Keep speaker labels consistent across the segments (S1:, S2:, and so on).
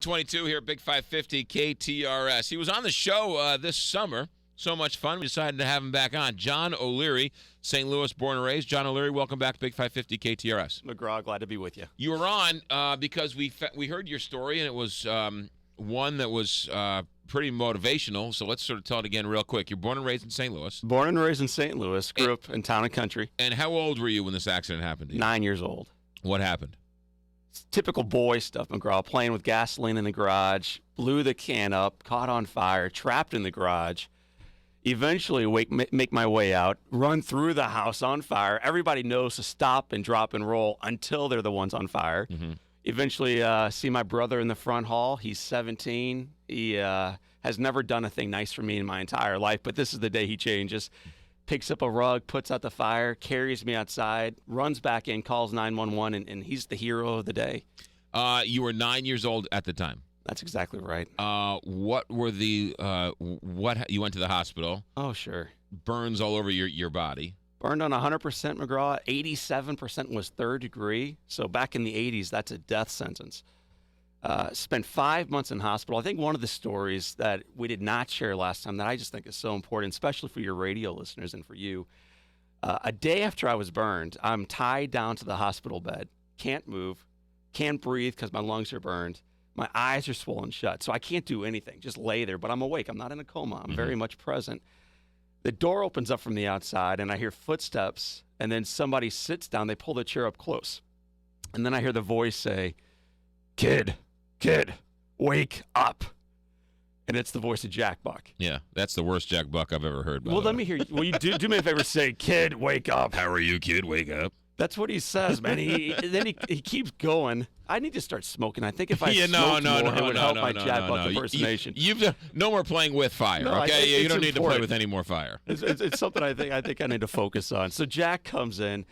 S1: 22 here at Big 550 KTRS. He was on the show this summer. So much fun. We decided to have him back on. John O'Leary, St. Louis born and raised. John O'Leary, welcome back to Big 550 KTRS.
S2: McGraw, glad to be with you.
S1: You were on because we heard your story, and it was one that was pretty motivational. So let's sort of tell it again real quick. You're born and raised in St. Louis.
S2: Born and raised in St. Louis. Grew up in town and country.
S1: And how old were you when this accident happened to you?
S2: 9 years old.
S1: What happened?
S2: It's typical boy stuff, McGraw. Playing with gasoline in the garage. Blew the can up. Caught on fire. Trapped in the garage. Eventually make my way out. Run through the house on fire. Everybody knows to stop and drop and roll until they're the ones on fire. Mm-hmm. Eventually see my brother in the front hall. He's 17. He has never done a thing nice for me in my entire life, but this is the day he changes. Picks up a rug, puts out the fire, carries me outside, runs back in, calls 911, and he's the hero of the day.
S1: You were 9 years old at the time.
S2: That's exactly right.
S1: What were the you went to the hospital?
S2: Oh, sure.
S1: Burns all over your body.
S2: Burned on 100%, McGraw. 87% was third degree. So back in the 80s, that's a death sentence. Spent 5 months in hospital. I think one of the stories that we did not share last time that I just think is so important, especially for your radio listeners and for you, a day after I was burned, I'm tied down to the hospital bed. Can't move. Can't breathe because my lungs are burned. My eyes are swollen shut, so I can't do anything. Just lay there, but I'm awake. I'm not in a coma. I'm very much present. The door opens up from the outside, and I hear footsteps, and then somebody sits down. They pull the chair up close. And then I hear the voice say, Kid, wake up. And it's the voice of Jack Buck.
S1: Yeah, that's the worst Jack Buck I've ever heard.
S2: Well, let me hear you. Will you do me a favor? Say, Kid, wake up.
S1: How are you, kid? Wake up.
S2: That's what he says, man. Then he keeps going. I need to start smoking. I think if I smoked more, it would help my Jack Buck impersonation.
S1: You've no more playing with fire,
S2: no,
S1: okay? You don't need
S2: important.
S1: to play with any more fire.
S2: It's something I think I need to focus on. So Jack comes in.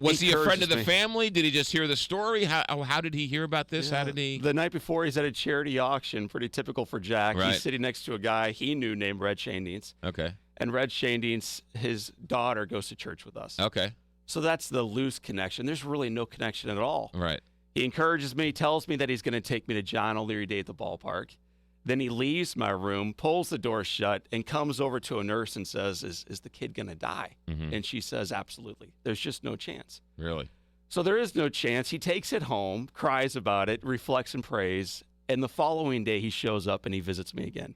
S1: Was he a friend of the family? Did he just hear the story? How did he hear about this?
S2: Yeah.
S1: How did he?
S2: The night before, he's at a charity auction, pretty typical for Jack.
S1: Right.
S2: He's sitting next to a guy he knew named Red Shandians.
S1: Okay.
S2: And Red Shandians, his daughter, goes to church with us.
S1: Okay.
S2: So that's the loose connection. There's really no connection at all.
S1: Right.
S2: He encourages me, tells me that he's going to take me to John O'Leary Day at the ballpark. Then he leaves my room, pulls the door shut, and comes over to a nurse and says, is the kid going to die? Mm-hmm. And she says, absolutely. There's just no chance.
S1: Really?
S2: So there is no chance. He takes it home, cries about it, reflects and prays, and the following day he shows up and he visits me again.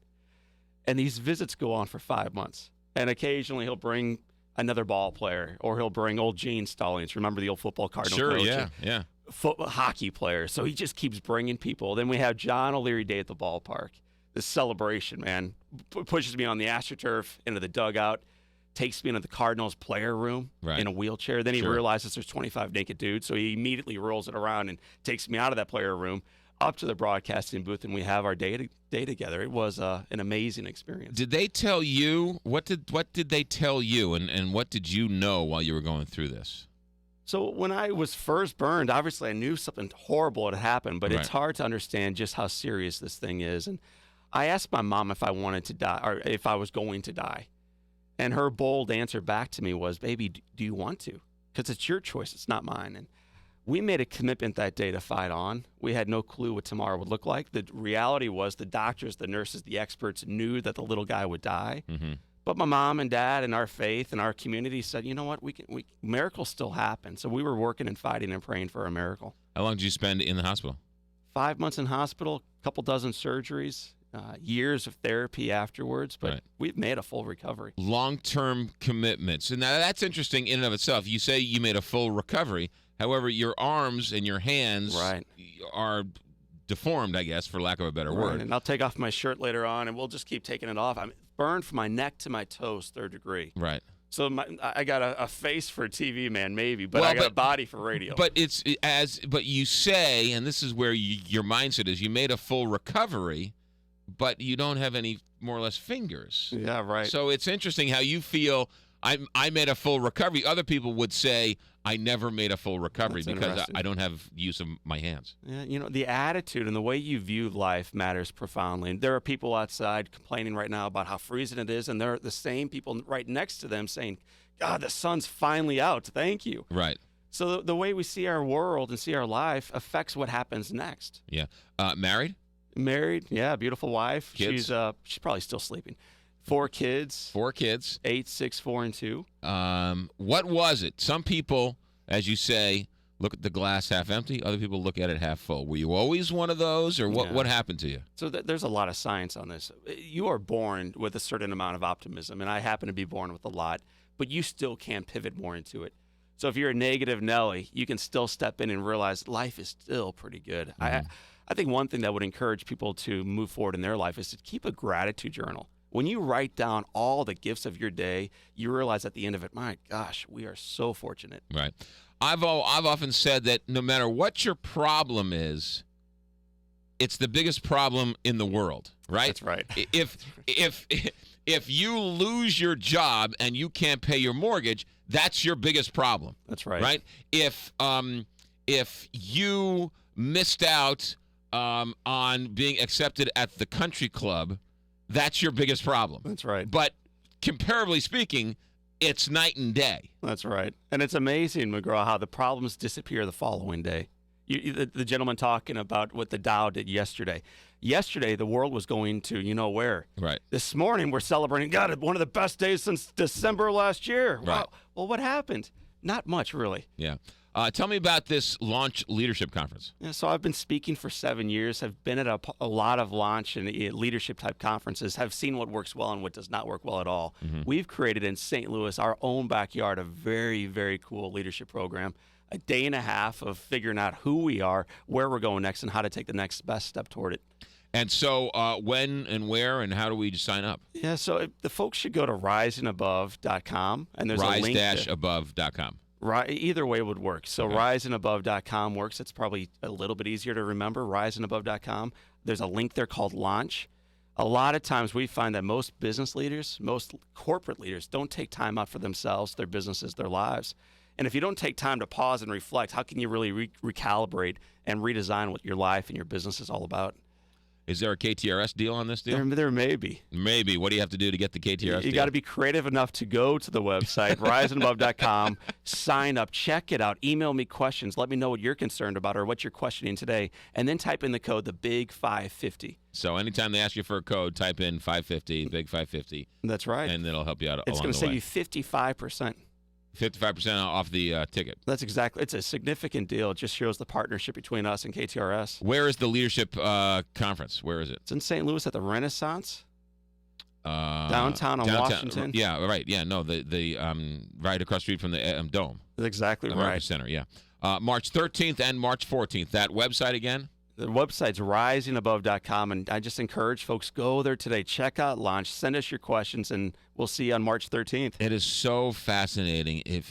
S2: And these visits go on for 5 months. And occasionally he'll bring another ball player, or he'll bring old Gene Stallings. Remember the old football Cardinal coach?
S1: Sure, yeah.
S2: Hockey player. So he just keeps bringing people. Then we have John O'Leary Day at the ballpark. This celebration, man, pushes me on the AstroTurf into the dugout, takes me into the Cardinals player room in a wheelchair. Then he realizes there's 25 naked dudes, so he immediately rolls it around and takes me out of that player room up to the broadcasting booth, and we have our day together. It was an amazing experience.
S1: Did they tell you what did they tell you, and what did you know while you were going through this?
S2: So when I was first burned, obviously I knew something horrible had happened, but it's hard to understand just how serious this thing is. And I asked my mom if I wanted to die or if I was going to die, and her bold answer back to me was, "Baby, do you want to? Because it's your choice. It's not mine." And we made a commitment that day to fight on. We had no clue what tomorrow would look like. The reality was the doctors, the nurses, the experts knew that the little guy would die. Mm-hmm. But my mom and dad and our faith and our community said, you know what, miracles still happen. So we were working and fighting and praying for a miracle.
S1: How long did you spend in the hospital?
S2: 5 months in hospital, a couple dozen surgeries, years of therapy afterwards, but we've made a full recovery.
S1: Long-term commitments. And now that's interesting in and of itself. You say you made a full recovery. However, your arms and your hands are deformed, I guess, for lack of a better word.
S2: And I'll take off my shirt later on, and we'll just keep taking it off. I'm burned from my neck to my toes, third degree.
S1: Right.
S2: So I got a face for TV, man, maybe, but I got a body for radio.
S1: But but you say, and this is where your mindset is, you made a full recovery, but you don't have any more or less fingers.
S2: Yeah, right.
S1: So it's interesting how you feel. I made a full recovery. Other people would say I never made a full recovery because I don't have use of my hands.
S2: Yeah, the attitude and the way you view life matters profoundly. And there are people outside complaining right now about how freezing it is, and there are the same people right next to them saying, God, the sun's finally out. Thank you.
S1: Right.
S2: So the way we see our world and see our life affects what happens next.
S1: Yeah. Married?
S2: Married, yeah, beautiful wife.
S1: Kids?
S2: She's probably still sleeping. 4 kids.
S1: 4 kids.
S2: 8, 6, 4, and 2.
S1: What was it? Some people, as you say, look at the glass half empty. Other people look at it half full. Were you always one of those, or what happened to you?
S2: So there's a lot of science on this. You are born with a certain amount of optimism, and I happen to be born with a lot, but you still can pivot more into it. So if you're a negative Nelly, you can still step in and realize life is still pretty good.
S1: Mm-hmm.
S2: I think one thing that would encourage people to move forward in their life is to keep a gratitude journal. When you write down all the gifts of your day, you realize at the end of it, my gosh, we are so fortunate.
S1: Right. I've often said that no matter what your Problem is, it's the biggest problem in the world, right?
S2: That's right.
S1: If you lose your job and you can't pay your mortgage, that's your biggest problem.
S2: That's right.
S1: Right? If you missed out on being accepted at the country club, that's your biggest problem.
S2: That's right.
S1: But comparably speaking, it's night and day.
S2: That's right. And it's amazing, McGraw, how the problems disappear the following day. The gentleman talking about what the Dow did yesterday. Yesterday, the world was going to where.
S1: Right.
S2: This morning, we're celebrating, God, one of the best days since December last year.
S1: Right.
S2: Wow. Well, what happened? Not much, really.
S1: Yeah. Tell me about this Launch Leadership Conference.
S2: Yeah, so I've been speaking for 7 years. I've been at a lot of launch and leadership-type conferences, have seen what works well and what does not work well at all.
S1: Mm-hmm.
S2: We've created in St. Louis, our own backyard, a very, very cool leadership program. A day and a half of figuring out who we are, where we're going next, and how to take the next best step toward it.
S1: And so when and where and how do we sign up?
S2: Yeah, so the folks should go to riseandabove.com, and there's a link
S1: rise-above.com.
S2: Right, either way would work. So riseandabove.com works. It's probably a little bit easier to remember, riseandabove.com. There's a link there called Launch. A lot of times we find that most business leaders, most corporate leaders don't take time out for themselves, their businesses, their lives. And if you don't take time to pause and reflect, how can you really recalibrate and redesign what your life and your business is all about?
S1: Is there a KTRS deal on this deal?
S2: There may be.
S1: Maybe. What do you have to do to get the KTRS deal?
S2: You got to be creative enough to go to the website, riseandabove.com, sign up, check it out, email me questions, let me know what you're concerned about or what you're questioning today, and then type in the code, the big 550.
S1: So anytime they ask you for a code, type in 550, big 550.
S2: That's right.
S1: And it'll help you out
S2: it's
S1: along
S2: going
S1: the
S2: to
S1: way.
S2: save you 55%.
S1: 55% off the ticket.
S2: That's exactly. It's a significant deal. It just shows the partnership between us and KTRS.
S1: Where is the leadership conference? Where is it?
S2: It's in St. Louis at the Renaissance, downtown on Washington.
S1: Yeah, right. Yeah, no, the right across the street from the Dome.
S2: That's exactly
S1: America
S2: right.
S1: Center, yeah. March 13th and March 14th. That website again?
S2: The website's riseandabove.com, and I just encourage folks, go there today. Check out Launch. Send us your questions, and we'll see you on March 13th.
S1: It is so fascinating. I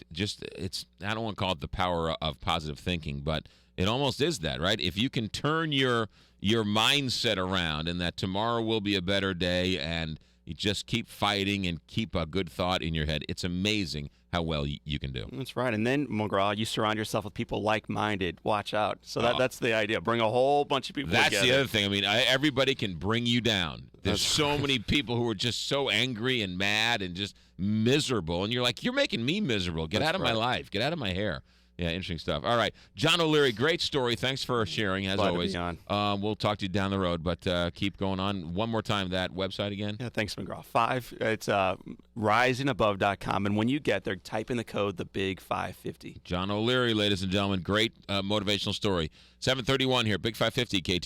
S1: don't want to call it the power of positive thinking, but it almost is that, right? If you can turn your mindset around and that tomorrow will be a better day and you just keep fighting and keep a good thought in your head, it's amazing how well you can do.
S2: That's right. And then, McGraw, you surround yourself with people like-minded. Watch out. So that's the idea. Bring a whole bunch of people
S1: That's
S2: together.
S1: the other thing. I mean, everybody can bring you down. There's
S2: That's
S1: so
S2: right.
S1: many people who are just so angry and mad and just miserable. And you're like, you're making me miserable. Get
S2: That's
S1: out of my
S2: right.
S1: life. Get out of my hair. Yeah, interesting stuff. All right. John O'Leary, great story. Thanks for sharing, as
S2: Glad to
S1: always.
S2: be on.
S1: We'll talk to you down the road, but keep going on. One more time, that website again.
S2: Yeah, thanks, McGraw. It's riseandabove.com, and when you get there, type in the code, the big 550.
S1: John O'Leary, ladies and gentlemen. Great motivational story. 7:31 here, Big 550 KT.